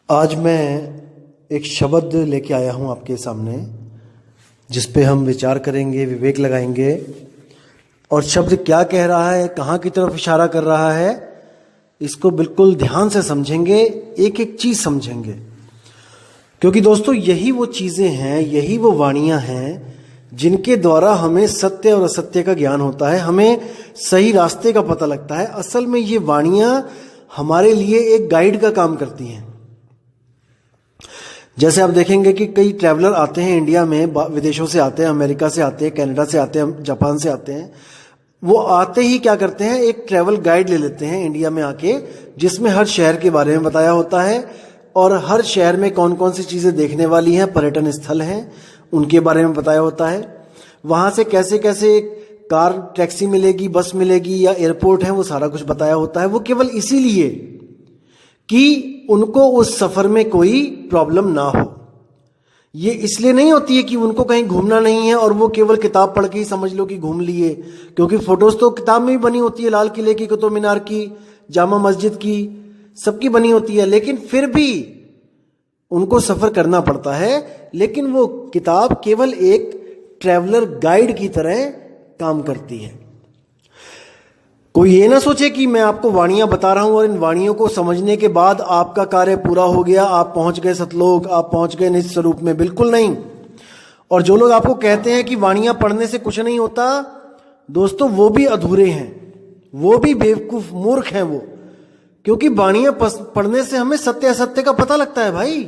आज मैं एक शब्द लेके आया हूँ आपके सामने, जिस पे हम विचार करेंगे, विवेक लगाएंगे। और शब्द क्या कह रहा है, कहाँ की तरफ इशारा कर रहा है, इसको बिल्कुल ध्यान से समझेंगे, एक एक चीज समझेंगे। क्योंकि दोस्तों यही वो चीजें हैं, यही वो वाणियां हैं जिनके द्वारा हमें सत्य और असत्य का ज्ञान होता है, हमें सही रास्ते का पता लगता है। असल में ये वाणियां हमारे लिए एक गाइड का काम करती हैं। जैसे आप देखेंगे कि कई ट्रैवलर आते हैं इंडिया में, विदेशों से आते हैं, अमेरिका से आते हैं, कनाडा से आते हैं, जापान से आते हैं। वो आते ही क्या करते हैं, एक ट्रैवल गाइड ले लेते हैं इंडिया में आके, जिसमें हर शहर के बारे में बताया होता है और हर शहर में कौन कौन सी चीजें देखने वाली हैं, पर्यटन स्थल हैं, उनके बारे में बताया होता है। वहां से कैसे कैसे कार टैक्सी मिलेगी, बस मिलेगी या एयरपोर्ट है, वो सारा कुछ बताया होता है। वो केवल इसीलिए कि उनको उस सफर में कोई प्रॉब्लम ना हो। ये इसलिए नहीं होती है कि उनको कहीं घूमना नहीं है और वो केवल किताब पढ़ के ही समझ लो कि घूम लिए, क्योंकि फोटोज तो किताब में भी बनी होती है, लाल किले की, कुतुब मीनार की, जामा मस्जिद की, सबकी बनी होती है, लेकिन फिर भी उनको सफर करना पड़ता है। लेकिन वो किताब केवल एक ट्रैवलर गाइड की तरह काम करती है। कोई ये ना सोचे कि मैं आपको वाणियां बता रहा हूं और इन वाणियों को समझने के बाद आपका कार्य पूरा हो गया, आप पहुंच गए सतलोक, आप पहुंच गए निज स्वरूप में। बिल्कुल नहीं। और जो लोग आपको कहते हैं कि वाणियां पढ़ने से कुछ नहीं होता, दोस्तों वो भी अधूरे हैं, वो भी बेवकूफ मूर्ख हैं वो। क्योंकि वाणियां पढ़ने से हमें सत्य असत्य का पता लगता है भाई।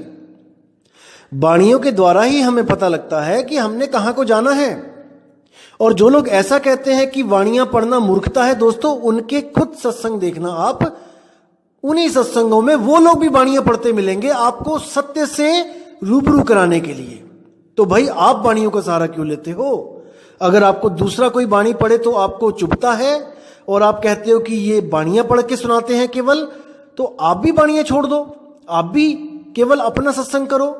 वाणियों के द्वारा ही हमें पता लगता है कि हमने कहां को जाना है। और जो लोग ऐसा कहते हैं कि वाणियां पढ़ना मूर्खता है, दोस्तों उनके खुद सत्संग देखना आप, उन्हीं सत्संगों में वो लोग भी वाणियां पढ़ते मिलेंगे आपको सत्य से रूबरू कराने के लिए। तो भाई आप वाणियों का सहारा क्यों लेते हो? अगर आपको दूसरा कोई वाणी पढ़े तो आपको चुभता है और आप कहते हो कि ये वाणियां पढ़ के सुनाते हैं केवल, तो आप भी वाणियां छोड़ दो, आप भी केवल अपना सत्संग करो।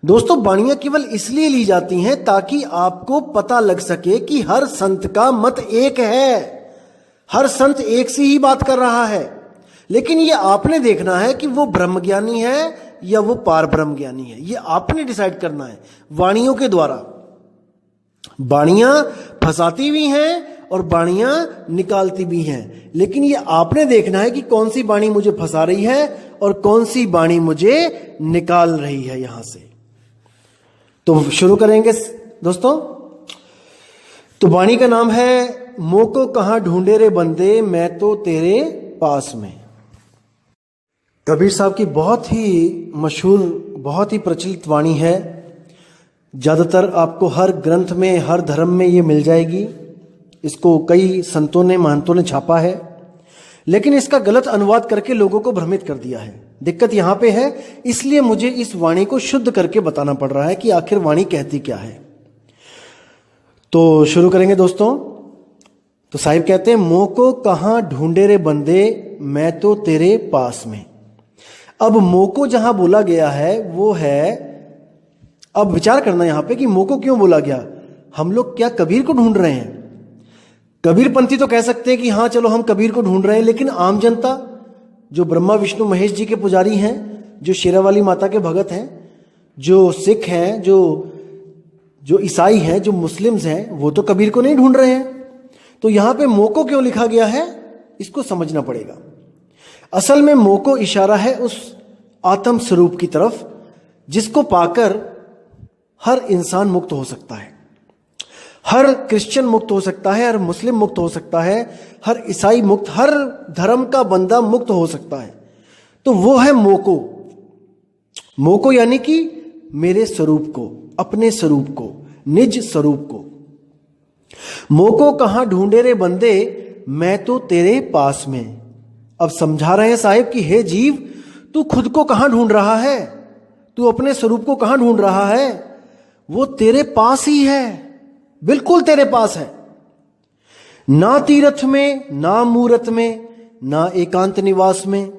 दोस्तों वाणियां केवल इसलिए ली जाती हैं ताकि आपको पता लग सके कि हर संत का मत एक है, हर संत एक सी ही बात कर रहा है। लेकिन ये आपने देखना है कि वो ब्रह्मज्ञानी है या वो पार ब्रह्म ज्ञानी है, ये आपने डिसाइड करना है वाणियों के द्वारा। वाणियां फंसाती भी हैं और वाणियां निकालती भी हैं, लेकिन ये आपने देखना है कि कौन सी वाणी मुझे फंसा रही है और कौन सी वाणी मुझे निकाल रही है यहां से। तो शुरू करेंगे दोस्तों। तो वाणी का नाम है, मोको कहां ढूंढे रे बंदे, मैं तो तेरे पास में। कबीर साहब की बहुत ही मशहूर, बहुत ही प्रचलित वाणी है। ज्यादातर आपको हर ग्रंथ में, हर धर्म में ये मिल जाएगी। इसको कई संतों ने, महंतों ने छापा है, लेकिन इसका गलत अनुवाद करके लोगों को भ्रमित कर दिया है। दिक्कत यहां पे है, इसलिए मुझे इस वाणी को शुद्ध करके बताना पड़ रहा है कि आखिर वाणी कहती क्या है। तो शुरू करेंगे दोस्तों। तो साहिब कहते हैं, मोको कहां ढूंढे रे बंदे, मैं तो तेरे पास में। अब मोको जहां बोला गया है वो है, अब विचार करना यहां पे कि मोको क्यों बोला गया। हम लोग क्या कबीर को ढूंढ रहे हैं? कबीरपंथी तो कह सकते हैं कि हाँ चलो हम कबीर को ढूंढ रहे हैं, लेकिन आम जनता जो ब्रह्मा विष्णु महेश जी के पुजारी हैं, जो शेरावाली माता के भगत हैं, जो सिख हैं, जो ईसाई हैं, जो मुस्लिम्स हैं, वो तो कबीर को नहीं ढूंढ रहे हैं। तो यहां पे मोको क्यों लिखा गया है, इसको समझना पड़ेगा। असल में मोको इशारा है उस आत्म स्वरूप की तरफ जिसको पाकर हर इंसान मुक्त हो सकता है। हर क्रिश्चियन मुक्त हो सकता है, हर मुस्लिम मुक्त हो सकता है, हर ईसाई मुक्त, हर धर्म का बंदा मुक्त हो सकता है। तो वो है मोको। मोको यानी कि मेरे स्वरूप को, अपने स्वरूप को, निज स्वरूप को। मोको कहां ढूंढे रे बंदे, मैं तो तेरे पास में। अब समझा रहे हैं साहिब कि हे जीव, तू खुद को कहां ढूंढ रहा है, तू अपने स्वरूप को कहां ढूंढ रहा है? वो तेरे पास ही है, बिल्कुल तेरे पास है। ना तीर्थ में, ना मूरत में, ना एकांत निवास में।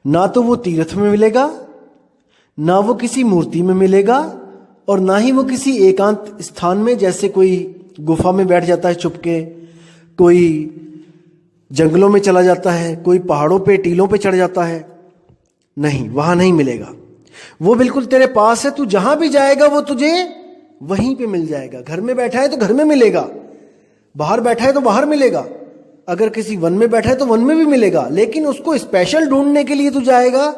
ना तो वो तीर्थ में मिलेगा, ना वो किसी मूर्ति में मिलेगा, और ना ही वो किसी एकांत स्थान में, जैसे कोई गुफा में बैठ जाता है चुपके, कोई जंगलों में चला जाता है, कोई पहाड़ों पे, टीलों पे चढ़ जाता है। नहीं, वहां नहीं मिलेगा। वो बिल्कुल तेरे पास है, तू जहां भी जाएगा वो तुझे वहीं पे मिल जाएगा। घर में बैठा है तो घर में मिलेगा, बाहर बैठा है तो बाहर मिलेगा, अगर किसी वन में बैठा है तो वन में भी मिलेगा, लेकिन उसको स्पेशल ढूंढने के लिए तू जाएगा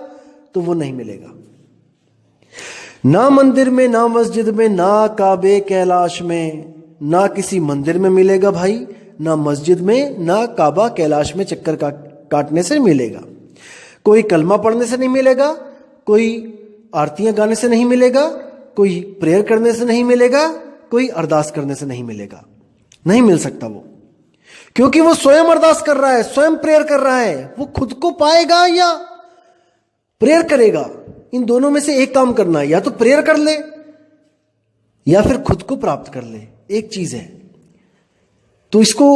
तो वो नहीं मिलेगा। ना मंदिर में, ना मस्जिद में, ना काबे कैलाश में, ना किसी मंदिर में मिलेगा भाई, ना मस्जिद में, ना काबा कैलाश में चक्कर काटने से मिलेगा। कोई कलमा पढ़ने से नहीं मिलेगा, कोई आरतियां गाने से नहीं मिलेगा, कोई प्रेयर करने से नहीं मिलेगा, कोई अरदास करने से नहीं मिलेगा। नहीं मिल सकता वो, क्योंकि वो स्वयं अरदास कर रहा है, स्वयं प्रेयर कर रहा है। वो खुद को पाएगा या प्रेयर करेगा, इन दोनों में से एक काम करना है, या तो प्रेयर कर ले या फिर खुद को प्राप्त कर ले, एक चीज है। तो इसको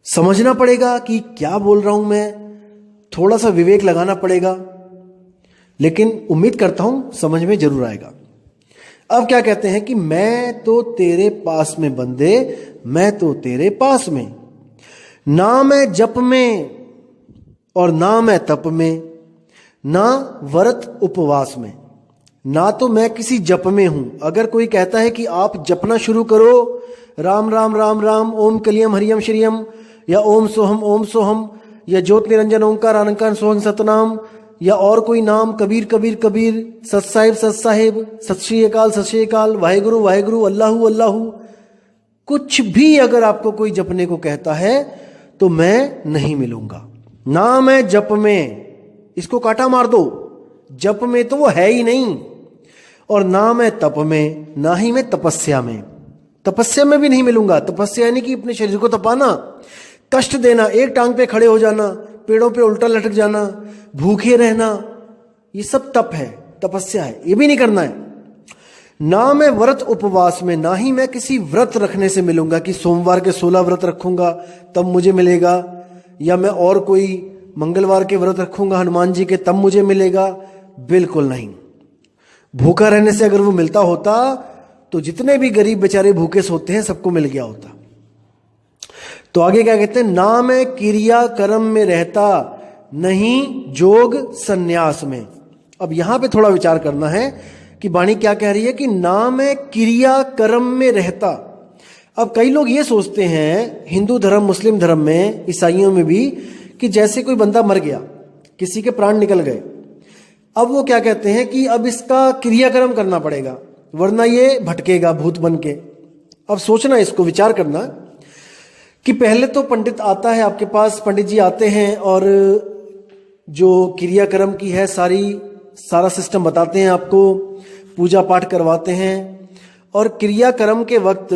समझना पड़ेगा कि क्या बोल रहा हूं मैं, थोड़ा सा विवेक लगाना पड़ेगा, लेकिन उम्मीद करता हूं समझ में जरूर आएगा। अब क्या कहते हैं कि मैं तो तेरे पास में बंदे, मैं तो तेरे पास में, ना मैं जप में और ना मैं तप में, ना व्रत उपवास में। ना तो मैं किसी जप में हूं। अगर कोई कहता है कि आप जपना शुरू करो, राम राम राम राम, ओम कलियम हरियम श्रियम, या ओम सोहम, या ज्योत निरंजन ओंकार अनंकार सोहंग सतनाम, या और कोई नाम, कबीर कबीर कबीर, सत साहिब, सत श्री अकाल, वाहेगुरु वाहेगुरु, अल्लाहू अल्लाहू, कुछ भी अगर आपको कोई जपने को कहता है तो मैं नहीं मिलूंगा। ना मैं जप में, इसको काटा मार दो, जप में तो वो है ही नहीं, और ना मैं तप में, ना ही मैं तपस्या में। तपस्या में भी नहीं मिलूंगा। तपस्या यानी कि अपने शरीर को तपाना, कष्ट देना, एक टांग पे खड़े हो जाना, पेड़ों पे उल्टा लटक जाना, भूखे रहना, ये सब तप है, तपस्या है, ये भी नहीं करना है। ना मैं व्रत उपवास में, ना ही मैं किसी व्रत रखने से मिलूंगा कि सोमवार के 16 व्रत रखूंगा तब मुझे मिलेगा, या मैं और कोई मंगलवार के व्रत रखूंगा हनुमान जी के तब मुझे मिलेगा। बिल्कुल नहीं। भूखा रहने से अगर वो मिलता होता तो जितने भी गरीब बेचारे भूखे सोते हैं सबको मिल गया होता। तो आगे क्या कहते हैं, ना मैं क्रिया कर्म में रहता, नहीं जोग संन्यास में। अब यहां पे थोड़ा विचार करना है कि वाणी क्या कह रही है कि ना मैं क्रिया कर्म में रहता। अब कई लोग ये सोचते हैं हिंदू धर्म, मुस्लिम धर्म में, ईसाइयों में भी, कि जैसे कोई बंदा मर गया, किसी के प्राण निकल गए, अब वो क्या कहते हैं कि अब इसका क्रियाकर्म करना पड़ेगा वरना ये भटकेगा भूत बन के। अब सोचना, इसको विचार करना कि पहले तो पंडित आता है आपके पास, पंडित जी आते हैं और जो क्रियाकर्म की है सारा सिस्टम बताते हैं आपको, पूजा पाठ करवाते हैं, और क्रियाकर्म के वक्त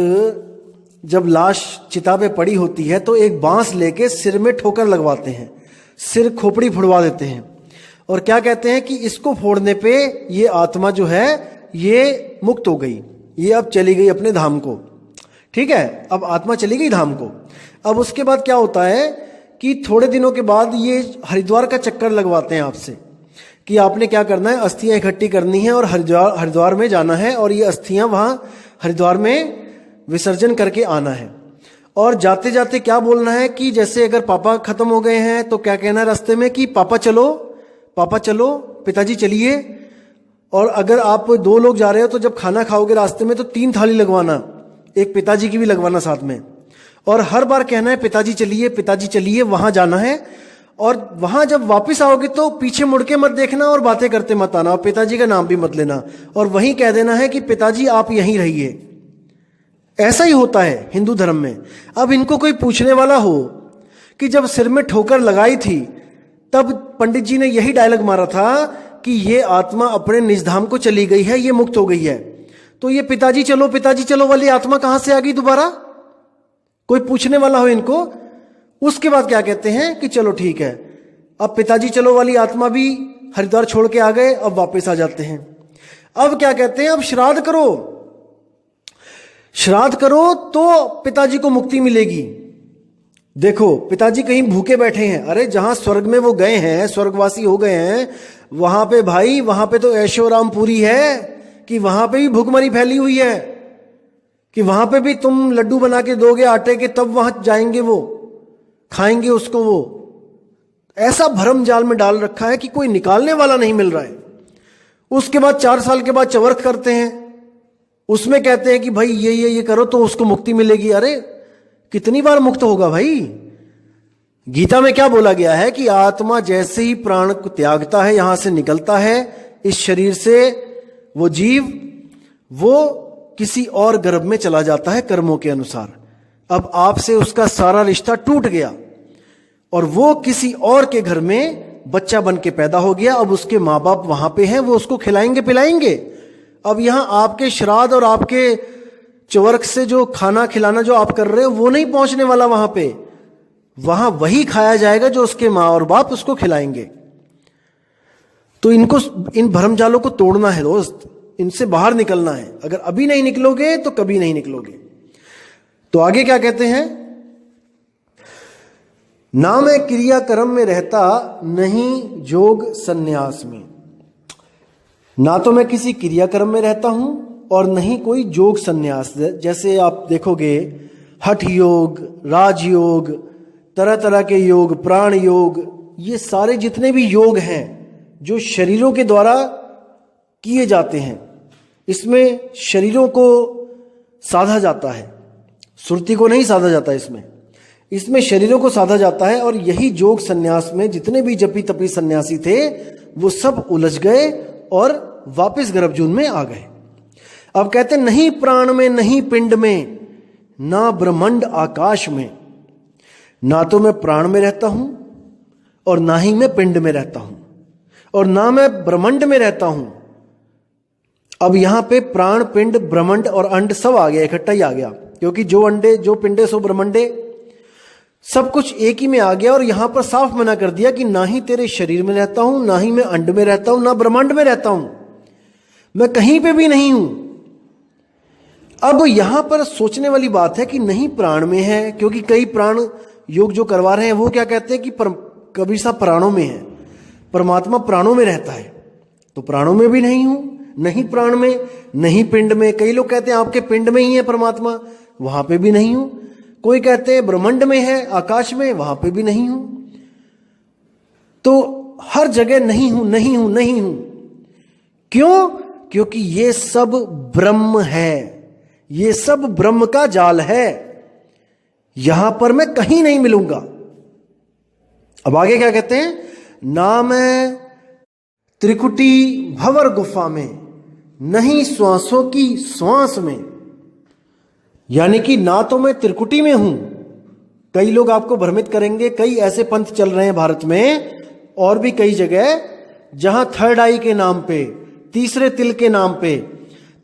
जब लाश चिता पे पड़ी होती है तो एक बांस लेके सिर में ठोकर लगवाते हैं, सिर खोपड़ी फुड़वा देते हैं, और क्या कहते हैं कि इसको फोड़ने पे ये आत्मा जो है ये मुक्त हो गई, ये अब चली गई अपने धाम को। ठीक है, अब आत्मा चली गई धाम को। अब उसके बाद क्या होता है कि थोड़े दिनों के बाद ये हरिद्वार का चक्कर लगवाते हैं आपसे कि आपने क्या करना है, अस्थियां इकट्ठी करनी है और हरिद्वार में जाना है, और ये अस्थियां वहां हरिद्वार में विसर्जन करके आना है। और जाते जाते क्या बोलना है कि जैसे अगर पापा खत्म हो गए हैं तो क्या कहना है रास्ते में कि पापा चलो, पिताजी चलिए। और अगर आप 2 लोग जा रहे हो तो जब खाना खाओगे रास्ते में तो 3 थाली लगवाना, एक पिताजी की भी लगवाना साथ में, और हर बार कहना है पिताजी चलिए, वहां जाना है। और वहां जब वापस आओगे तो पीछे मुड़ के मत देखना और बातें करते मत आना, और पिताजी का नाम भी मत लेना, और वहीं कह देना है कि पिताजी आप यहीं रहिए। ऐसा ही होता है हिंदू धर्म में। अब इनको कोई पूछने वाला हो कि जब सिर में ठोकर लगाई थी तब पंडित जी ने यही डायलॉग मारा था कि ये आत्मा अपने निज धाम को चली गई है, ये मुक्त हो गई है, तो ये पिताजी चलो वाली आत्मा कहां से आ गई दोबारा? कोई पूछने वाला हो इनको। उसके बाद क्या कहते हैं कि चलो ठीक है, अब पिताजी चलो वाली आत्मा भी हरिद्वार छोड़ के आ गए, अब वापस आ जाते हैं। अब क्या कहते हैं, अब श्राद्ध करो तो पिताजी को मुक्ति मिलेगी। देखो पिताजी कहीं भूखे बैठे हैं, अरे जहां स्वर्ग में वो गए हैं, स्वर्गवासी हो गए हैं, वहां पे भाई, वहां पे तो ऐशोराम पूरी है कि वहां पे भी भूखमरी फैली हुई है, कि वहां पे भी तुम लड्डू बना के दोगे आटे के तब वहां जाएंगे, वो खाएंगे उसको। वो ऐसा भरम जाल में डाल रखा है कि कोई निकालने वाला नहीं मिल रहा है। उसके बाद 4 साल के बाद चवर्थ करते हैं, उसमें कहते हैं कि भाई ये करो तो उसको मुक्ति मिलेगी। अरे कितनी बार मुक्त होगा भाई? गीता में क्या बोला गया है कि आत्मा जैसे ही प्राण को त्यागता है, यहां से निकलता है इस शरीर से, वो जीव वो किसी और गर्भ में चला जाता है कर्मों के अनुसार। अब आपसे उसका सारा रिश्ता टूट गया और वो किसी और के घर में बच्चा बन के पैदा हो गया। अब उसके माँ बाप वहां पे हैं, वो उसको खिलाएंगे पिलाएंगे। अब यहां आपके श्राद्ध और आपके चवर्क से जो खाना खिलाना जो आप कर रहे हो वो नहीं पहुंचने वाला वहां पे। वहां वही खाया जाएगा जो उसके माँ और बाप उसको खिलाएंगे। तो इन भरमजालों को तोड़ना है दोस्त, इनसे बाहर निकलना है। अगर अभी नहीं निकलोगे तो कभी नहीं निकलोगे। तो आगे क्या कहते हैं? ना मैं क्रिया कर्म में रहता, नहीं जोग संन्यास में। ना तो मैं किसी क्रियाक्रम में रहता हूं और नहीं कोई जोग संन्यास। जैसे आप देखोगे हठ योग, राजयोग, तरह तरह के योग, प्राण योग, ये सारे जितने भी योग हैं जो शरीरों के द्वारा किए जाते हैं, इसमें शरीरों को साधा जाता है, सुरति को नहीं साधा जाता। इसमें शरीरों को साधा जाता है। और यही जोग संन्यास में जितने भी जपी तपी सन्यासी थे वो सब उलझ गए और वापस गर्भजून में आ गए। अब कहते नहीं प्राण में, नहीं पिंड में, ना ब्रह्मांड आकाश में। ना तो मैं प्राण में रहता हूं और ना ही मैं पिंड में रहता हूं और ना मैं ब्रह्मांड में रहता हूं। अब यहां पे प्राण, पिंड, ब्रह्मांड और अंड सब आ गया, इकट्ठा ही आ गया, क्योंकि जो अंडे जो पिंडे सो ब्रह्मांडे, सब कुछ एक ही में आ गया। और यहां पर साफ मना कर दिया कि ना ही तेरे शरीर में रहता हूं, ना ही मैं अंड में रहता हूं, ना ब्रह्मांड में रहता हूं, मैं कहीं पे भी नहीं हूं। अब यहां पर सोचने वाली बात है कि नहीं प्राण में है, क्योंकि कई प्राण योग जो करवा रहे हैं वो क्या कहते हैं कि कबीर साहब प्राणों में है, परमात्मा प्राणों में रहता है। तो प्राणों में भी नहीं हूं, नहीं प्राण में, नहीं पिंड में। कई लोग कहते हैं आपके पिंड में ही है परमात्मा, वहां पे भी नहीं हूं। कोई कहते हैं ब्रह्मांड में है, आकाश में, वहां पे भी नहीं हूं। तो हर जगह नहीं हूं, नहीं हूं, नहीं हूं। क्यों? क्योंकि ये सब ब्रह्म है, ये सब ब्रह्म का जाल है, यहां पर मैं कहीं नहीं मिलूंगा। अब आगे क्या कहते हैं? ना मैं त्रिकुटी भंवर गुफा में, नहीं श्वासों की श्वास में। यानी कि ना तो मैं त्रिकुटी में हूं। कई लोग आपको भ्रमित करेंगे, कई ऐसे पंथ चल रहे हैं भारत में और भी कई जगह, जहां थर्ड आई के नाम पे, तीसरे तिल के नाम पे,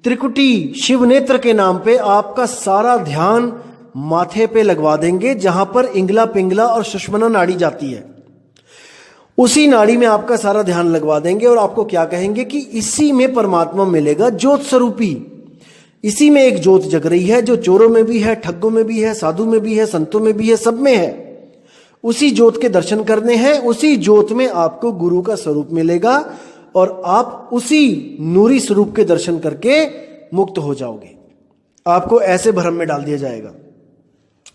त्रिकुटी शिव नेत्र के नाम पे आपका सारा ध्यान माथे पे लगवा देंगे, जहां पर इंगला पिंगला और सुषुम्ना नाड़ी जाती है, उसी नाड़ी में आपका सारा ध्यान लगवा देंगे। और आपको क्या कहेंगे कि इसी में परमात्मा मिलेगा, ज्योत स्वरूपी। इसी में एक ज्योत जग रही है जो चोरों में भी है, ठग्गों में भी है, साधु में भी है, संतों में भी है, सब में है। उसी ज्योत के दर्शन करने हैं, उसी ज्योत में आपको गुरु का स्वरूप मिलेगा और आप उसी नूरी स्वरूप के दर्शन करके मुक्त हो जाओगे। आपको ऐसे भ्रम में डाल दिया जाएगा।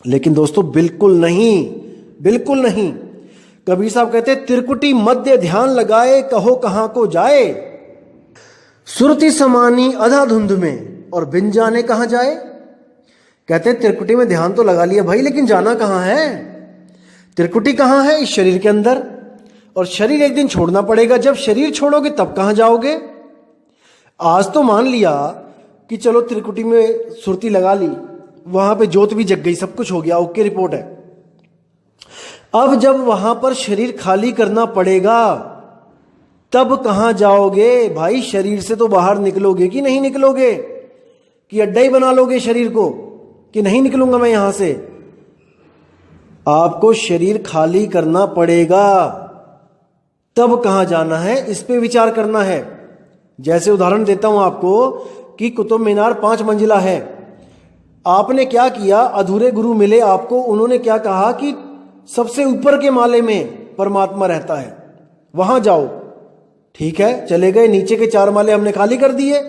लेकिन दोस्तों बिल्कुल नहीं, बिल्कुल नहीं। कबीर साहब कहते त्रिकुटी मध्य ध्यान लगाए, कहो कहां को जाए, सुरति समानी अधा धुंध में, और बिन जाने कहां जाए। कहते हैं त्रिकुटी में ध्यान तो लगा लिया भाई, लेकिन जाना कहां है? त्रिकुटी कहां है? इस शरीर के अंदर। और शरीर एक दिन छोड़ना पड़ेगा। जब शरीर छोड़ोगे तब कहां जाओगे? आज तो मान लिया कि चलो त्रिकुटी में सुरती लगा ली, वहां पे ज्योत भी जग गई, सब कुछ हो गया, ओके रिपोर्ट है। अब जब वहां पर शरीर खाली करना पड़ेगा तब कहां जाओगे भाई? शरीर से तो बाहर निकलोगे कि नहीं निकलोगे? कि अड्डा ही बना लोगे शरीर को कि नहीं निकलूंगा मैं यहां से? आपको शरीर खाली करना पड़ेगा, तब कहां जाना है इस पे विचार करना है। जैसे उदाहरण देता हूं आपको कि कुतुब मीनार 5 मंजिला है। आपने क्या किया? अधूरे गुरु मिले आपको, उन्होंने क्या कहा कि सबसे ऊपर के माले में परमात्मा रहता है, वहां जाओ। ठीक है, चले गए, नीचे के 4 माले हमने खाली कर दिए,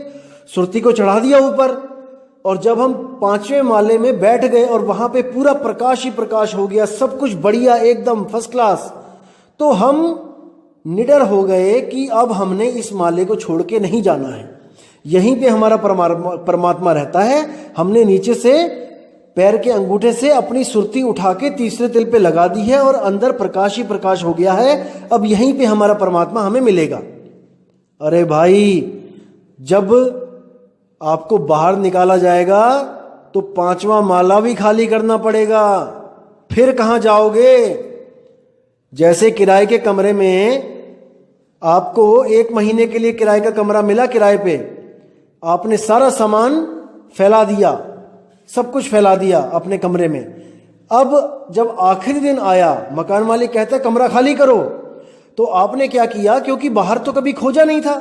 सुरती को चढ़ा दिया ऊपर। और जब हम 5वें माले में बैठ गए और वहां पे पूरा प्रकाश ही प्रकाश हो गया, सब कुछ बढ़िया एकदम फर्स्ट क्लास, तो हम निडर हो गए कि अब हमने इस माले को छोड़ के नहीं जाना है, यहीं पे हमारा परमात्मा रहता है। हमने नीचे से पैर के अंगूठे से अपनी सुरती उठा के तीसरे तिल पे लगा दी है और अंदर प्रकाश ही प्रकाश हो गया है। अब यहीं पे हमारा परमात्मा हमें मिलेगा। अरे भाई, जब आपको बाहर निकाला जाएगा तो 5वां माला भी खाली करना पड़ेगा, फिर कहां जाओगे? जैसे किराए के कमरे में आपको 1 महीने के लिए किराए का कमरा मिला किराए पे, आपने सारा सामान फैला दिया, सब कुछ फैला दिया अपने कमरे में। अब जब आखिरी दिन आया, मकान मालिक कहता है कमरा खाली करो, तो आपने क्या किया? क्योंकि बाहर तो कभी खोजा नहीं था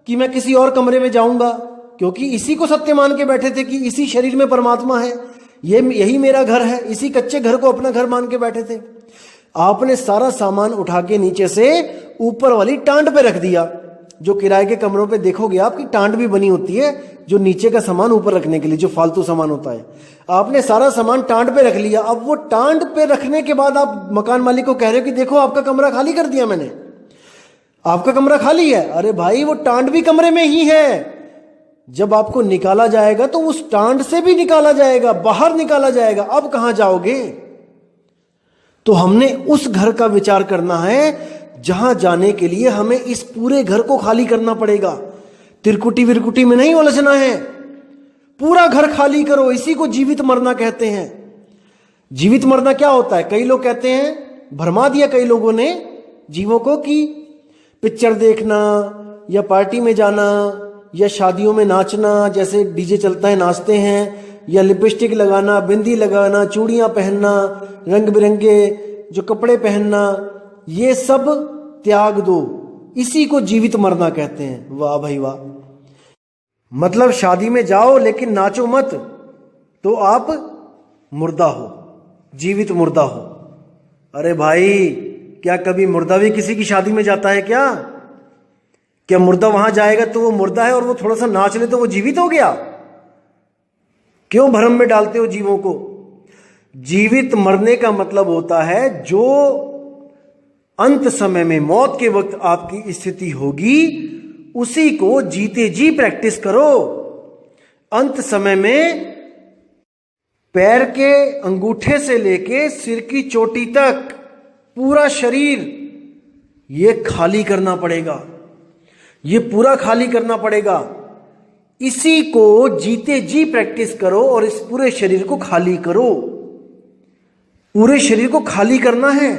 कि मैं किसी और कमरे में जाऊंगा, क्योंकि इसी को सत्य मान के बैठे थे कि इसी शरीर में परमात्मा है, यही मेरा घर है, इसी कच्चे घर को अपना घर मान के बैठे थे। आपने सारा सामान उठा के नीचे से ऊपर वाली टांड पे रख दिया। जो किराए के कमरों पे देखोगे आपकी टांड भी बनी होती है, जो नीचे का सामान ऊपर रखने के लिए, जो फालतू सामान होता है। आपने सारा सामान टांड पे रख लिया। अब वो टांड पे रखने के बाद आप मकान मालिक को कह रहे हो कि देखो आपका कमरा खाली कर दिया मैंने, आपका कमरा खाली है। अरे भाई, वो टांड भी कमरे में ही है। जब आपको निकाला जाएगा तो उस टांड से भी निकाला जाएगा, बाहर निकाला जाएगा। अब कहां जाओगे? तो हमने उस घर का विचार करना है जहां जाने के लिए हमें इस पूरे घर को खाली करना पड़ेगा। तिरकुटी विरकुटी में नहीं उलझना है, पूरा घर खाली करो। इसी को जीवित मरना कहते हैं। जीवित मरना क्या होता है? कई लोग कहते हैं, भरमा दिया कई लोगों ने जीवों को कि पिक्चर देखना या पार्टी में जाना या शादियों में नाचना, जैसे डीजे चलता है नाचते हैं, या लिपस्टिक लगाना, बिंदी लगाना, चूड़ियां पहनना, रंग बिरंगे जो कपड़े पहनना, ये सब त्याग दो। इसी को जीवित मरना कहते हैं। वाह भाई वाह। मतलब शादी में जाओ लेकिन नाचो मत, तो आप मुर्दा हो, जीवित मुर्दा हो। अरे भाई, क्या कभी मुर्दा भी किसी की शादी में जाता है क्या? क्या मुर्दा वहां जाएगा तो वो मुर्दा है और वो थोड़ा सा नाच ले तो वो जीवित हो गया? क्यों भ्रम में डालते हो जीवों को? जीवित मरने का मतलब होता है जो अंत समय में, मौत के वक्त आपकी स्थिति होगी, उसी को जीते जी प्रैक्टिस करो। अंत समय में पैर के अंगूठे से लेके सिर की चोटी तक पूरा शरीर ये खाली करना पड़ेगा, ये पूरा खाली करना पड़ेगा। इसी को जीते जी प्रैक्टिस करो और इस पूरे शरीर को खाली करो। पूरे शरीर को खाली करना है।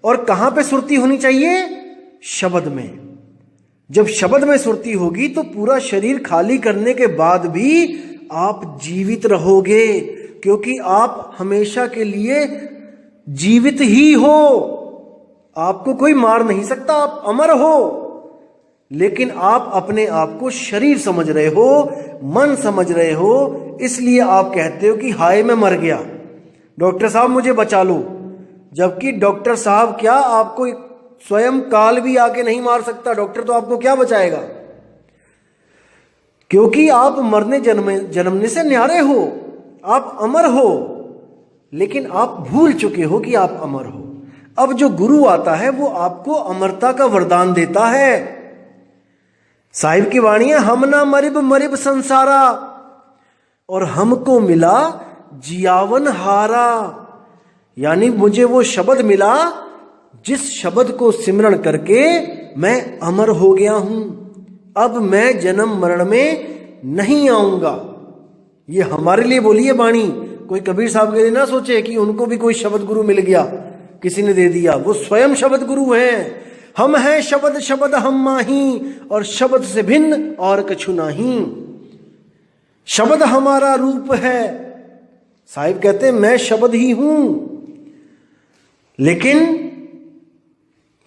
और कहां पे सुरती होनी चाहिए? शब्द में। जब शब्द में सुरती होगी तो पूरा शरीर खाली करने के बाद भी आप जीवित रहोगे, क्योंकि आप हमेशा के लिए जीवित ही हो। आपको कोई मार नहीं सकता, आप अमर हो। लेकिन आप अपने आप को शरीर समझ रहे हो, मन समझ रहे हो, इसलिए आप कहते हो कि हाय मैं मर गया, डॉक्टर साहब मुझे बचा लो। जबकि डॉक्टर साहब क्या, आपको स्वयं काल भी आके नहीं मार सकता। डॉक्टर तो आपको क्या बचाएगा? क्योंकि आप मरने जन्मने से न्यारे हो, आप अमर हो, लेकिन आप भूल चुके हो कि आप अमर हो। अब जो गुरु आता है वो आपको अमरता का वरदान देता है। साहिब की वाणी है, हम ना मरिब मरिब संसारा, और हमको मिला जियावन हारा। यानी मुझे वो शब्द मिला जिस शब्द को सिमरण करके मैं अमर हो गया हूं। अब मैं जन्म मरण में नहीं आऊंगा। ये हमारे लिए बोली है वाणी, कोई कबीर साहब के लिए ना सोचे कि उनको भी कोई शब्द गुरु मिल गया, किसी ने दे दिया। वो स्वयं शब्द गुरु हैं। हम हैं शब्द शब्द हम माही, और शब्द से भिन्न और कछु नहीं। शब्द हमारा रूप है। साहिब कहते हैं मैं शब्द ही हूं। लेकिन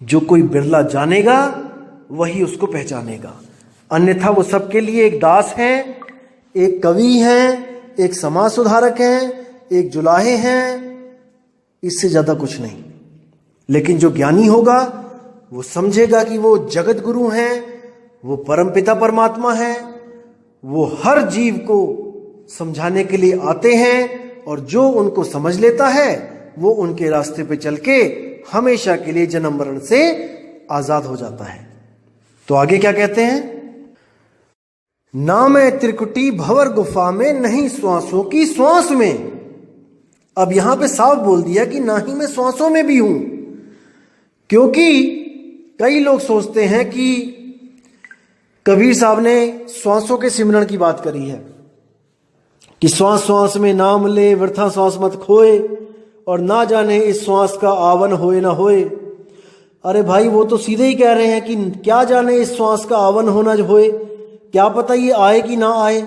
जो कोई बिरला जानेगा वही उसको पहचानेगा, अन्यथा वो सबके लिए एक दास है, एक कवि है, एक समाज सुधारक है, एक जुलाहे हैं, इससे ज्यादा कुछ नहीं। लेकिन जो ज्ञानी होगा वो समझेगा कि वो जगत गुरु हैं, वो परमपिता परमात्मा है, वो हर जीव को समझाने के लिए आते हैं, और जो उनको समझ लेता है वो उनके रास्ते पे चल के हमेशा के लिए जन्म मरण से आजाद हो जाता है। तो आगे क्या कहते हैं, ना मैं त्रिकुटी भंवर गुफा में, नहीं श्वासों की श्वास में। अब यहां पे साफ बोल दिया कि ना ही मैं श्वासों में भी हूं, क्योंकि कई लोग सोचते हैं कि कबीर साहब ने श्वासों के सिमरण की बात करी है कि श्वास श्वास में नाम ले, वृथा श्वास मत खोए, और ना जाने इस श्वास का आवन होए ना होए। अरे भाई, वो तो सीधे ही कह रहे हैं कि क्या जाने इस श्वास का आवन होना होए, क्या पता ये आए कि ना आए।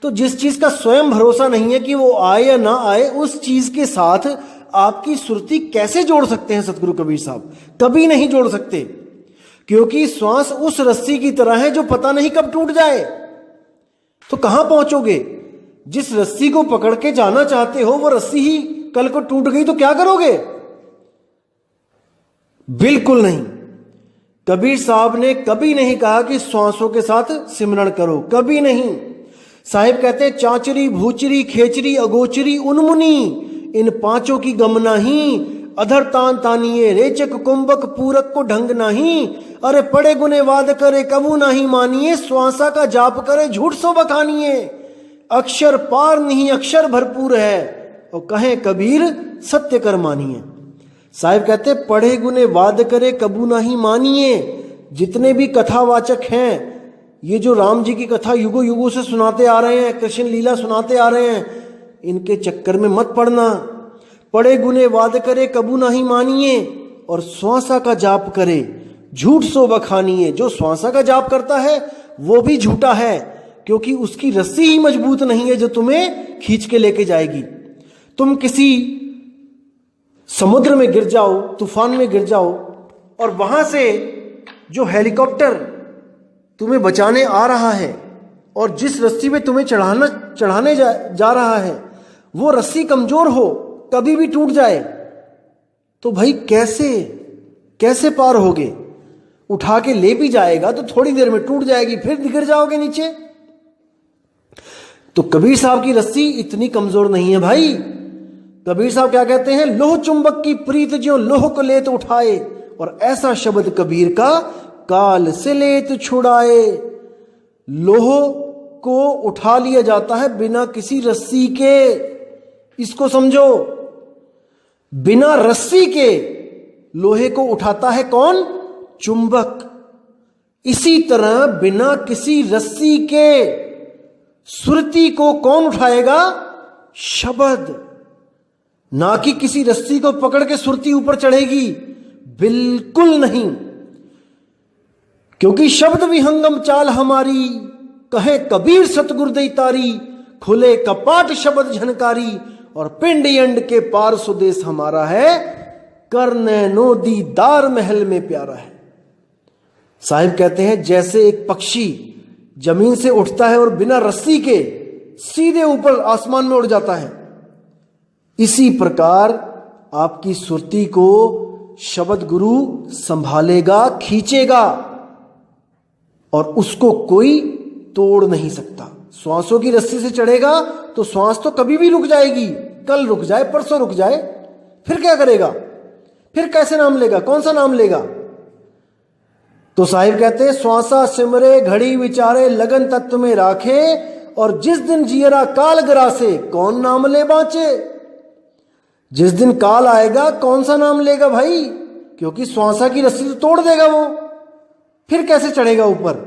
तो जिस चीज का स्वयं भरोसा नहीं है कि वो आए या ना आए, उस चीज के साथ आपकी सुरती कैसे जोड़ सकते हैं सतगुरु कबीर साहब? कभी नहीं जोड़ सकते, क्योंकि श्वास उस रस्सी की तरह है जो पता नहीं कब टूट जाए। तो कहां पहुंचोगे? जिस रस्सी को पकड़ के जाना चाहते हो वो रस्सी ही कल को टूट गई तो क्या करोगे? बिल्कुल नहीं। कबीर साहब ने कभी नहीं कहा कि श्वासों के साथ सिमरण करो, कभी नहीं। साहिब कहते हैं, चांचरी भूचरी खेचरी अगोचरी उन्मुनी, इन पांचों की गम नहीं, अधर तान तानिए, रेचक कुंभक पूरक को ढंग नहीं। अरे पड़े गुने वाद करे कबू नहीं मानिए, श्वासा का जाप करे झूठ सो बखानिए। अक्षर पार नहीं अक्षर भरपूर है, और कहे कबीर सत्य कर मानिए। साहिब कहते, पढ़े गुने वाद करे कबू नहीं मानिए। जितने भी कथावाचक हैं, ये जो राम जी की कथा युगों युगों से सुनाते आ रहे हैं, कृष्ण लीला सुनाते आ रहे हैं, इनके चक्कर में मत पड़ना। पढ़े गुने वाद करे कबू नहीं मानिए, और श्वासा का जाप करे झूठ सो बखानिए। जो श्वासा का जाप करता है वो भी झूठा है, क्योंकि उसकी रस्सी ही मजबूत नहीं है जो तुम्हें खींच के लेके जाएगी। तुम किसी समुद्र में गिर जाओ, तूफान में गिर जाओ, और वहां से जो हेलीकॉप्टर तुम्हें बचाने आ रहा है और जिस रस्सी में तुम्हें चढ़ाने जा रहा है, वो रस्सी कमजोर हो, कभी भी टूट जाए, तो भाई कैसे पार होगे? उठा के ले भी जाएगा तो थोड़ी देर में टूट जाएगी, फिर गिर जाओगे नीचे। तो कबीर साहब की रस्सी इतनी कमजोर नहीं है भाई। कबीर साहब क्या कहते हैं, लोह चुंबक की प्रीत ज्यों लोह को लेत उठाए, और ऐसा शब्द कबीर का काल से लेत छुड़ाए। लोह को उठा लिया जाता है बिना किसी रस्सी के, इसको समझो। बिना रस्सी के लोहे को उठाता है कौन? चुंबक। इसी तरह बिना किसी रस्सी के सुरती को कौन उठाएगा? शब्द। ना कि किसी रस्सी को पकड़ के सुरती ऊपर चढ़ेगी, बिल्कुल नहीं। क्योंकि शब्द विहंगम चाल हमारी, कहे कबीर सतगुर दई तारी, खुले कपाट शब्द झनकारी, और पिंड यंड के पार सुदेश हमारा है, करने नो दीदार महल में प्यारा है। साहिब कहते हैं, जैसे एक पक्षी जमीन से उठता है और बिना रस्सी के सीधे ऊपर आसमान में उड़ जाता है, इसी प्रकार आपकी सुरती को शब्द गुरु संभालेगा, खींचेगा, और उसको कोई तोड़ नहीं सकता। श्वासों की रस्सी से चढ़ेगा तो श्वास तो कभी भी रुक जाएगी, कल रुक जाए, परसों रुक जाए, फिर क्या करेगा? फिर कैसे नाम लेगा? कौन सा नाम लेगा? तो साहिब कहते हैं, श्वासा सिमरे घड़ी विचारे लगन तत्व में राखे, और जिस दिन जियरा काल ग्रासे कौन नाम ले बाँचे। जिस दिन काल आएगा कौन सा नाम लेगा भाई? क्योंकि श्वासा की रस्सी तो तोड़ देगा वो, फिर कैसे चढ़ेगा ऊपर?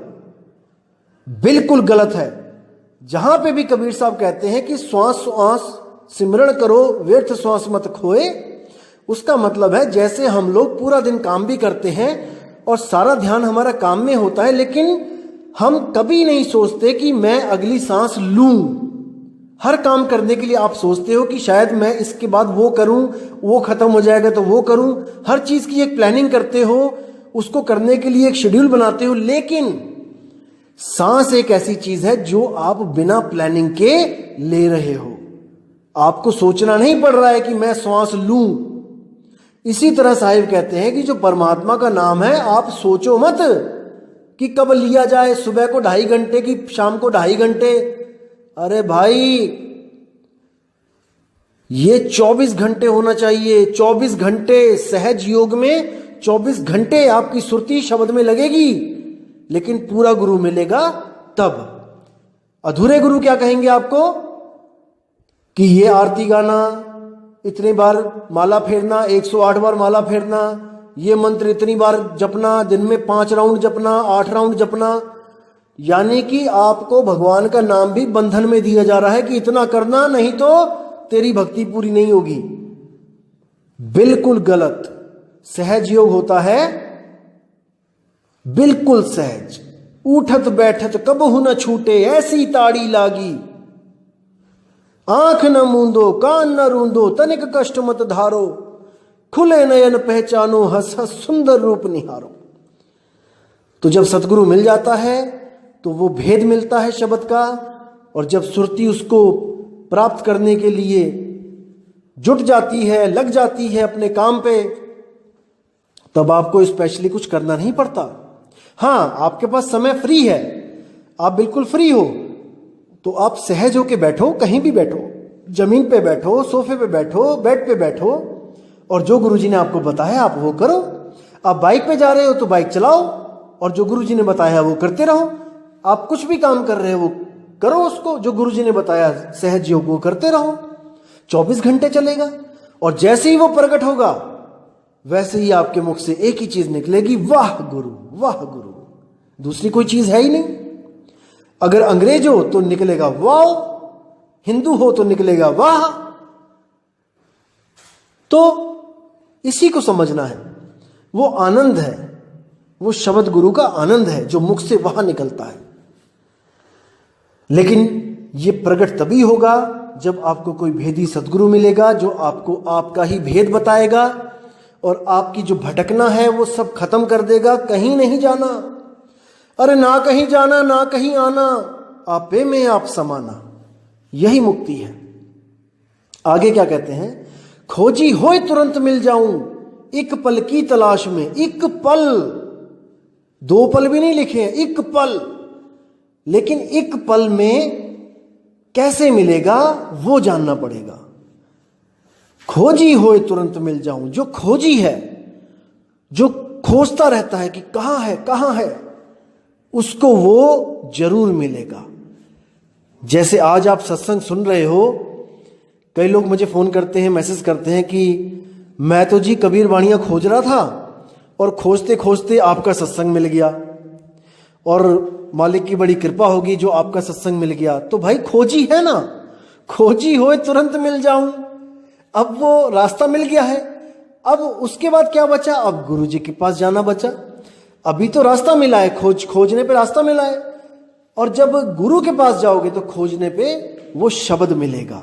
बिल्कुल गलत है। जहां पे भी कबीर साहब कहते हैं कि श्वास श्वास सिमरण करो, व्यर्थ श्वास मत खोए, उसका मतलब है जैसे हम लोग पूरा दिन काम भी करते हैं और सारा ध्यान हमारा काम में होता है, लेकिन हम कभी नहीं सोचते कि मैं अगली सांस लूं। हर काम करने के लिए आप सोचते हो कि शायद मैं इसके बाद वो करूं, वो खत्म हो जाएगा तो वो करूं। हर चीज की एक प्लानिंग करते हो, उसको करने के लिए एक शेड्यूल बनाते हो, लेकिन सांस एक ऐसी चीज है जो आप बिना प्लानिंग के ले रहे हो। आपको सोचना नहीं पड़ रहा है कि मैं सांस लूं। इसी तरह साहिब कहते हैं कि जो परमात्मा का नाम है, आप सोचो मत कि कब लिया जाए, सुबह को 2.5 घंटे की शाम को 2.5 घंटे। अरे भाई, ये 24 घंटे होना चाहिए। 24 घंटे सहज योग में 24 घंटे आपकी सुरती शब्द में लगेगी, लेकिन पूरा गुरु मिलेगा तब। अधूरे गुरु क्या कहेंगे आपको कि ये आरती गाना, इतनी बार माला फेरना, 108 बार माला फेरना, ये मंत्र इतनी बार जपना, दिन में 5 राउंड जपना, 8 राउंड जपना। यानी कि आपको भगवान का नाम भी बंधन में दिया जा रहा है कि इतना करना, नहीं तो तेरी भक्ति पूरी नहीं होगी। बिल्कुल गलत। सहज योग होता है बिल्कुल सहज। उठत बैठत कबहु न छूटे, ऐसी ताड़ी लागी। आंख न मूंदो कान न रूंदो, तनिक कष्ट मत धारो। खुले नयन पहचानो, हंस हंस सुंदर रूप निहारो। तो जब सतगुरु मिल जाता है तो वो भेद मिलता है शब्द का, और जब सुरती उसको प्राप्त करने के लिए जुट जाती है, लग जाती है अपने काम पे, तब आपको स्पेशली कुछ करना नहीं पड़ता। हाँ, आपके पास समय फ्री है, आप बिल्कुल फ्री हो, तो आप सहज होके बैठो, कहीं भी बैठो, जमीन पे बैठो, सोफे पे बैठो, बेड पे बैठो, और जो गुरुजी ने आपको बताया आप वो करो। आप बाइक पे जा रहे हो तो बाइक चलाओ, और जो गुरुजी ने बताया वो करते रहो। आप कुछ भी काम कर रहे हो वो करो, उसको जो गुरुजी ने बताया सहज योग वो करते रहो। 24 घंटे चलेगा, और जैसे ही वो प्रकट होगा वैसे ही आपके मुख से एक ही चीज निकलेगी, वाह गुरु, वाह गुरु। दूसरी कोई चीज है ही नहीं। अगर अंग्रेज हो तो निकलेगा वाह, हिंदू हो तो निकलेगा वाह। तो इसी को समझना है। वो आनंद है, वो शब्द गुरु का आनंद है जो मुख से वहां निकलता है। लेकिन ये प्रकट तभी होगा जब आपको कोई भेदी सदगुरु मिलेगा जो आपको आपका ही भेद बताएगा, और आपकी जो भटकना है वो सब खत्म कर देगा। कहीं नहीं जाना, अरे ना कहीं जाना ना कहीं आना, आपे में आप समाना, यही मुक्ति है। आगे क्या कहते हैं, खोजी होए तुरंत मिल जाऊं, एक पल की तलाश में। एक पल, 2 पल भी नहीं लिखे हैं, एक पल। लेकिन एक पल में कैसे मिलेगा वो जानना पड़ेगा। खोजी होए तुरंत मिल जाऊं, जो खोजी है, जो खोजता रहता है कि कहां है, उसको वो जरूर मिलेगा। जैसे आज आप सत्संग सुन रहे हो, कई लोग मुझे फोन करते हैं, मैसेज करते हैं कि मैं तो जी कबीर वाणियां खोज रहा था, और खोजते खोजते आपका सत्संग मिल गया, और मालिक की बड़ी कृपा होगी जो आपका सत्संग मिल गया। तो भाई खोजी है ना, खोजी होए तुरंत मिल जाऊं। अब वो रास्ता मिल गया है, अब उसके बाद क्या बचा, अब गुरु जी के पास जाना बचा। अभी तो रास्ता मिला है, खोजने पे रास्ता मिला है, और जब गुरु के पास जाओगे तो खोजने पे वो शब्द मिलेगा।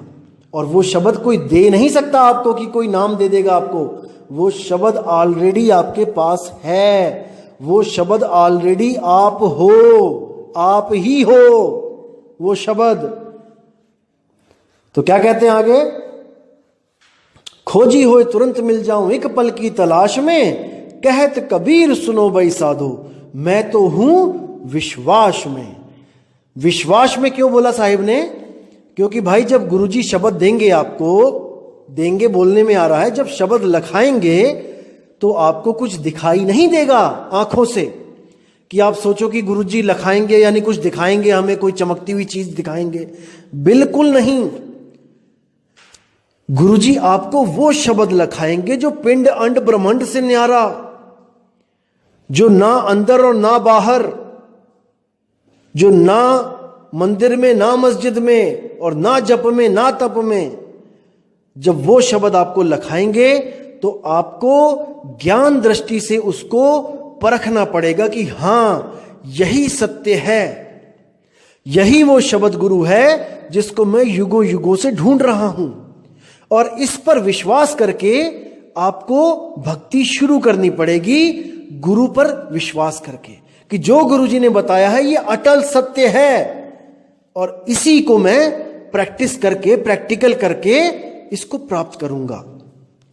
और वो शब्द कोई दे नहीं सकता आपको कि कोई नाम दे देगा आपको। वो शब्द ऑलरेडी आपके पास है, वो शब्द ऑलरेडी आप हो, आप ही हो वो शब्द। तो क्या कहते हैं आगे, खोजी होए तुरंत मिल जाऊं, एक पल की तलाश में। कहत कबीर सुनो भाई साधो, मैं तो हूं विश्वास में। विश्वास में क्यों बोला साहिब ने, क्योंकि भाई जब गुरुजी शब्द देंगे आपको, देंगे बोलने में आ रहा है, जब शब्द लखाएंगे तो आपको कुछ दिखाई नहीं देगा आंखों से, कि आप सोचो कि गुरुजी लखाएंगे यानी कुछ दिखाएंगे हमें, कोई चमकती हुई चीज दिखाएंगे। बिल्कुल नहीं। गुरुजी आपको वो शब्द लखाएंगे जो पिंड अंड ब्रह्मांड से न्यारा, जो ना अंदर और ना बाहर, जो ना मंदिर में ना मस्जिद में और ना जप में ना तप में। जब वो शब्द आपको लखाएंगे तो आपको ज्ञान दृष्टि से उसको परखना पड़ेगा कि हां यही सत्य है, यही वो शब्द गुरु है जिसको मैं युगों युगों से ढूंढ रहा हूं। और इस पर विश्वास करके आपको भक्ति शुरू करनी पड़ेगी, गुरु पर विश्वास करके कि जो गुरुजी ने बताया है ये अटल सत्य है, और इसी को मैं प्रैक्टिस करके, प्रैक्टिकल करके इसको प्राप्त करूंगा।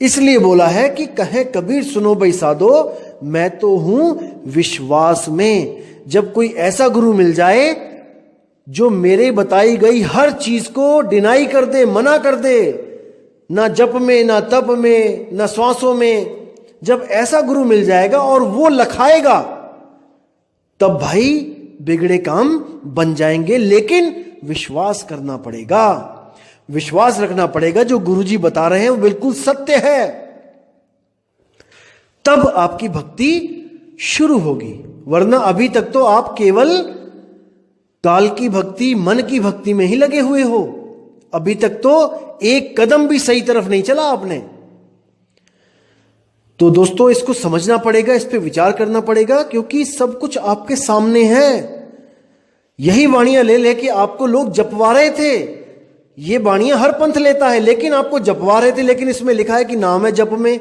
इसलिए बोला है कि कहे कबीर सुनो भाई साधो, मैं तो हूं विश्वास में। जब कोई ऐसा गुरु मिल जाए जो मेरे बताई गई हर चीज को डिनाई कर दे, मना कर दे, ना जप में, ना तप में, ना श्वासों में। जब ऐसा गुरु मिल जाएगा और वो लखाएगा, तब भाई बिगड़े काम बन जाएंगे। लेकिन विश्वास करना पड़ेगा, विश्वास रखना पड़ेगा। जो गुरुजी बता रहे हैं वो बिल्कुल सत्य है, तब आपकी भक्ति शुरू होगी। वरना अभी तक तो आप केवल काल की भक्ति, मन की भक्ति में ही लगे हुए हो। अभी तक तो एक कदम भी सही तरफ नहीं चला आपने। तो दोस्तों, इसको समझना पड़ेगा, इस पे विचार करना पड़ेगा, क्योंकि सब कुछ आपके सामने है। यही वाणियां ले लेके आपको लोग जपवा रहे थे। ये वाणियां हर पंथ लेता है, लेकिन आपको जपवा रहे थे। लेकिन इसमें लिखा है कि नाम है जप में,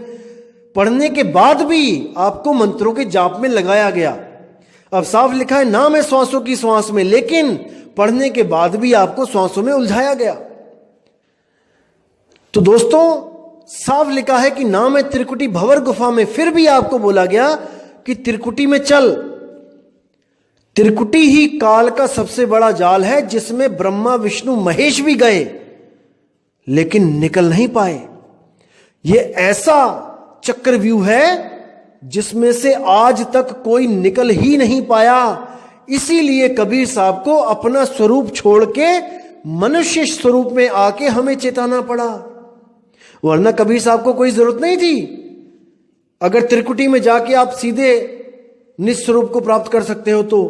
पढ़ने के बाद भी आपको मंत्रों के जाप में लगाया गया। अब साफ लिखा है नाम है श्वासों की श्वास में, लेकिन पढ़ने के बाद भी आपको श्वासों में उलझाया गया। तो दोस्तों, साफ लिखा है कि नाम है त्रिकुटी भंवर गुफा में, फिर भी आपको बोला गया कि त्रिकुटी में चल। त्रिकुटी ही काल का सबसे बड़ा जाल है, जिसमें ब्रह्मा विष्णु महेश भी गए, लेकिन निकल नहीं पाए। यह ऐसा चक्रव्यूह है जिसमें से आज तक कोई निकल ही नहीं पाया। इसीलिए कबीर साहब को अपना स्वरूप छोड़ के मनुष्य स्वरूप में आके हमें चेताना पड़ा। वरना कबीर साहब को कोई जरूरत नहीं थी। अगर त्रिकुटी में जाके आप सीधे निस्वरूप को प्राप्त कर सकते हो तो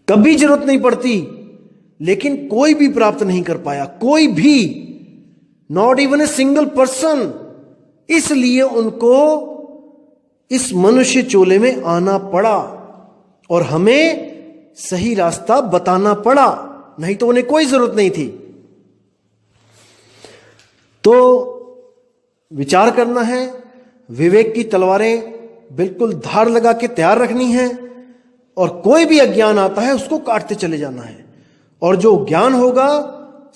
कभी जरूरत नहीं पड़ती। लेकिन कोई भी प्राप्त नहीं कर पाया, कोई भी, not even a single person. इसलिए उनको इस मनुष्य चोले में आना पड़ा और हमें सही रास्ता बताना पड़ा, नहीं तो उन्हें कोई जरूरत नहीं थी। तो विचार करना है, विवेक की तलवारें बिल्कुल धार लगा के तैयार रखनी है, और कोई भी अज्ञान आता है उसको काटते चले जाना है। और जो ज्ञान होगा,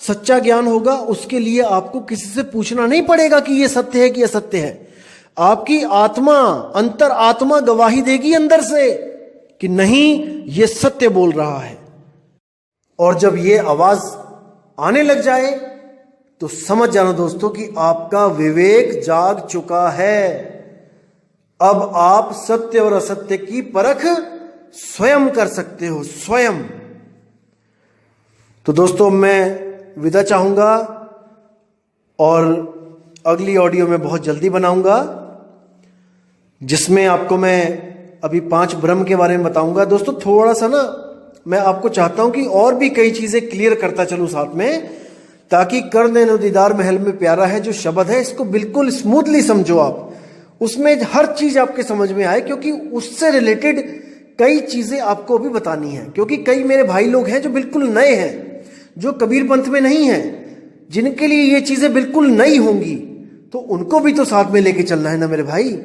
सच्चा ज्ञान होगा, उसके लिए आपको किसी से पूछना नहीं पड़ेगा कि यह सत्य है कि असत्य है। आपकी आत्मा, अंतर आत्मा गवाही देगी अंदर से कि नहीं, यह सत्य बोल रहा है। और जब यह आवाज आने लग जाए तो समझ जाना दोस्तों कि आपका विवेक जाग चुका है। अब आप सत्य और असत्य की परख स्वयं कर सकते हो, स्वयं। तो दोस्तों, मैं विदा चाहूंगा और अगली ऑडियो में बहुत जल्दी बनाऊंगा, जिसमें आपको मैं अभी 5 ब्रह्म के बारे में बताऊंगा। दोस्तों, थोड़ा सा ना मैं आपको चाहता हूं कि और भी कई चीजें क्लियर करता चलूं साथ में, ताकि कर देनो दीदार महल में प्यारा है जो शब्द है, इसको बिल्कुल स्मूथली समझो आप, उसमें हर चीज आपके समझ में आए, क्योंकि उससे रिलेटेड कई चीजें आपको भी बतानी है। क्योंकि कई मेरे भाई लोग हैं जो बिल्कुल नए हैं, जो कबीर पंथ में नहीं हैं, जिनके लिए ये चीजें बिल्कुल नई होंगी, तो उनको भी तो साथ में लेके चलना है ना मेरे भाई।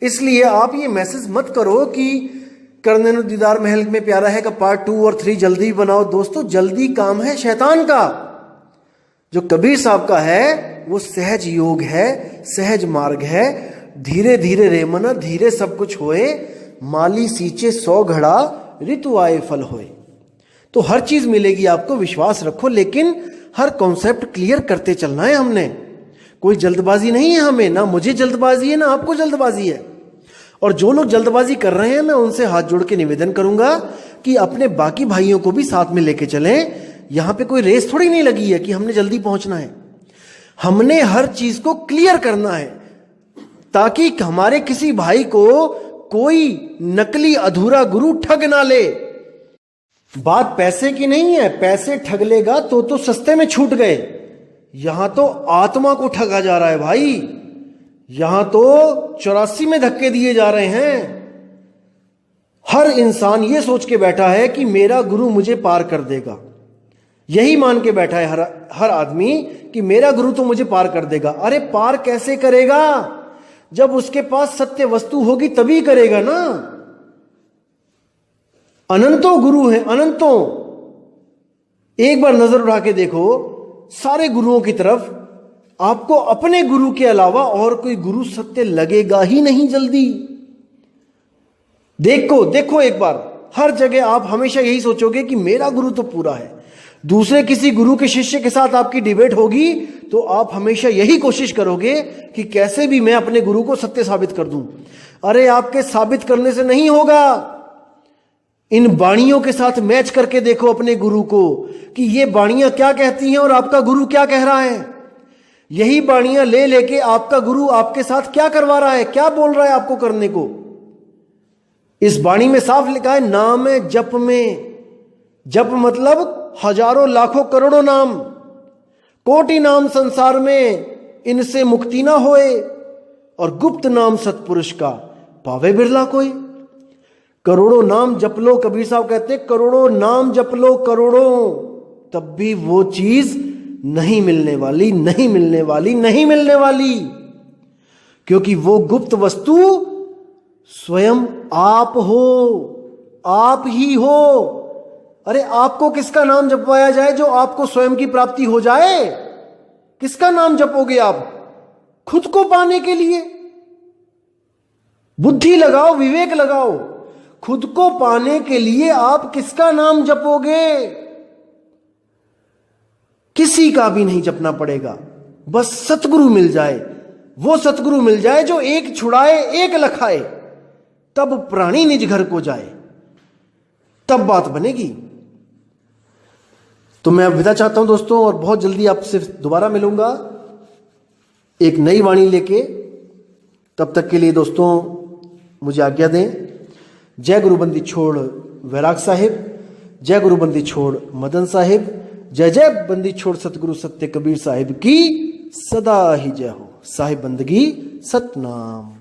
इसलिए आप ये मैसेज मत करो कि करने नो दीदार महल में प्यारा है का पार्ट 2 और 3 जल्दी बनाओ। दोस्तों, जल्दी काम है शैतान का। जो कबीर साहब का है वो सहज योग है, सहज मार्ग है। धीरे धीरे रे मन धीरे सब कुछ होए, माली सींचे 100 घड़ा ऋतु आए फल होए। तो हर चीज मिलेगी आपको, विश्वास रखो, लेकिन हर कॉन्सेप्ट क्लियर करते चलना है हमने। कोई जल्दबाजी नहीं है हमें, ना मुझे जल्दबाजी है ना आपको जल्दबाजी है। और जो लोग जल्दबाजी कर रहे हैं, मैं उनसे हाथ जोड़ के निवेदन करूंगा कि अपने बाकी भाइयों को भी साथ में लेके चलें। यहां पे कोई रेस थोड़ी नहीं लगी है कि हमने जल्दी पहुंचना है। हमने हर चीज को क्लियर करना है, ताकि हमारे किसी भाई को कोई नकली अधूरा गुरु ठग ना ले। बात पैसे की नहीं है, पैसे ठग लेगा तो सस्ते में छूट गए। यहां तो आत्मा को ठगा जा रहा है भाई। यहां तो 84 में धक्के दिए जा रहे हैं। हर इंसान ये सोच के बैठा है कि मेरा गुरु मुझे पार कर देगा। यही मान के बैठा है हर आदमी कि मेरा गुरु तो मुझे पार कर देगा। अरे पार कैसे करेगा? जब उसके पास सत्य वस्तु होगी तभी करेगा ना। अनंतों गुरु हैं, अनंतों। एक बार नजर उठा के देखो सारे गुरुओं की तरफ, आपको अपने गुरु के अलावा और कोई गुरु सत्य लगेगा ही नहीं जल्दी। देखो एक बार, हर जगह आप हमेशा यही सोचोगे कि मेरा गुरु तो पूरा है। दूसरे किसी गुरु के शिष्य के साथ आपकी डिबेट होगी तो आप हमेशा यही कोशिश करोगे कि कैसे भी मैं अपने गुरु को सत्य साबित कर दूं। अरे आपके साबित करने से नहीं होगा, इन बाणियों के साथ मैच करके देखो अपने गुरु को कि ये बाणियां क्या कहती हैं और आपका गुरु क्या कह रहा है। यही बाणियां ले लेके आपका गुरु आपके साथ क्या करवा रहा है, क्या बोल रहा है आपको करने को। इस बाणी में साफ लिखा है नाम है जप में। जप मतलब हजारों लाखों करोड़ों नाम, कोटि नाम संसार में इनसे मुक्ति ना होए, और गुप्त नाम सतपुरुष का पावे बिरला कोई। करोड़ों नाम जप लो, कबीर साहब कहते करोड़ों नाम जप लो करोड़ों, तब भी वो चीज नहीं मिलने वाली, नहीं मिलने वाली, नहीं मिलने वाली, क्योंकि वो गुप्त वस्तु स्वयं आप हो, आप ही हो। अरे आपको किसका नाम जपवाया जाए जो आपको स्वयं की प्राप्ति हो जाए? किसका नाम जपोगे आप? खुद को पाने के लिए बुद्धि लगाओ, विवेक लगाओ। खुद को पाने के लिए आप किसका नाम जपोगे? किसी का भी नहीं जपना पड़ेगा, बस सतगुरु मिल जाए। वो सतगुरु मिल जाए जो एक छुड़ाए एक लखाए, तब प्राणी निज घर को जाए, तब बात बनेगी। तो मैं अब विदा चाहता हूं दोस्तों, और बहुत जल्दी आपसे दोबारा मिलूंगा एक नई वाणी लेके। तब तक के लिए दोस्तों मुझे आज्ञा दें। जय गुरुबंदी छोड़ वैराग साहिब, जय गुरुबंदी छोड़ मदन साहिब, जय जय बंदी छोड़ सतगुरु सत्य कबीर साहिब की सदा ही जय हो। साहिब बंदगी सतनाम।